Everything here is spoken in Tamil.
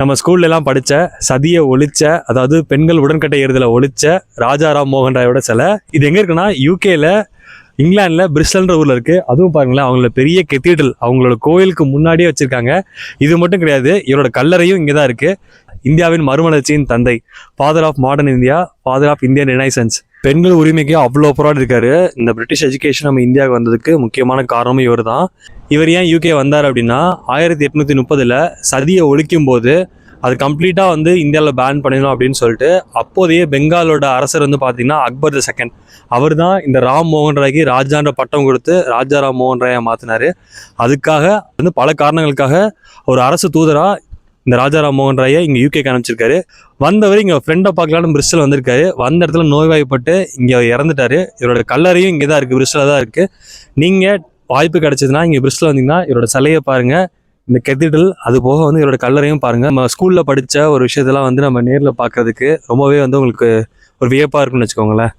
நம்ம ஸ்கூல்லலாம் படித்த சதியை ஒழிச்ச, அதாவது பெண்கள் உடன்கட்டை ஏறுதலை ஒழிச்ச ராஜா ராம் மோகன் ராயோட சிலை. இது எங்கே இருக்குன்னா யூகேல, இங்கிலாண்டில் பிரிஸ்டல்ன்ற ஊரில் இருக்குது. அதுவும் பாருங்களேன், அவங்களோட பெரிய கெத்தீட்ரல் அவங்களோட கோயிலுக்கு முன்னாடியே வச்சுருக்காங்க. இது மட்டும் கிடையாது, இவரோட கல்லறையும் இங்கே தான் இருக்குது. இந்தியாவின் மறுமலர்ச்சியின் தந்தை, father of modern India, father of Indian renaissance. பெண்கள் உரிமைக்கு அவ்வளோ போராடி இருக்காரு. இந்த பிரிட்டிஷ் எஜுகேஷன் நம்ம இந்தியாவுக்கு வந்ததுக்கு முக்கியமான காரணமும் இவர் தான். இவர் ஏன் யூகே வந்தார் அப்படின்னா, 1830 சதியை ஒழிக்கும் போது அது கம்ப்ளீட்டாக இந்தியாவில் பேன் பண்ணிடணும் அப்படின்னு சொல்லிட்டு அப்போதைய பெங்காலோட அரசர் பார்த்தீங்கன்னா அக்பர் தி செகண்ட், அவர் தான் இந்த ராம் மோகன் ராய்க்கு ராஜான்ற பட்டம் கொடுத்து ராஜா ராம் மோகன் ராயை மாற்றினார். அதுக்காக பல காரணங்களுக்காக ஒரு அரசு தூதராக இந்த ராஜா ராம் மோகன் ராயை இங்கே யூகேக்கு அனுப்பிச்சிருக்காரு. வந்தவர் இங்கே ஃப்ரெண்டை பார்க்கலான்னு பிரிஸ்டல் வந்திருக்காரு. வந்த இடத்துல நோய்வாய்ப்பட்டு இங்கே இறந்துட்டாரு. இவரோட கல்லறையும் இங்கே தான் இருக்குது, பிரிஸ்டலில் தான் இருக்குது. நீங்கள் வாய்ப்பு கிடைச்சதுன்னா இங்கே பிரிஸ்டல் வந்தீங்கன்னா இவரோட சிலையை பாருங்கள், இந்த கெத்தீட்ரல், அது போக இவரோட கல்லறையும் பாருங்கள். நம்ம ஸ்கூலில் படித்த ஒரு விஷயத்தெல்லாம் நம்ம நேரில் பார்க்கறதுக்கு ரொம்பவே உங்களுக்கு ஒரு வியப்பாக இருக்குன்னு வச்சுக்கோங்களேன்.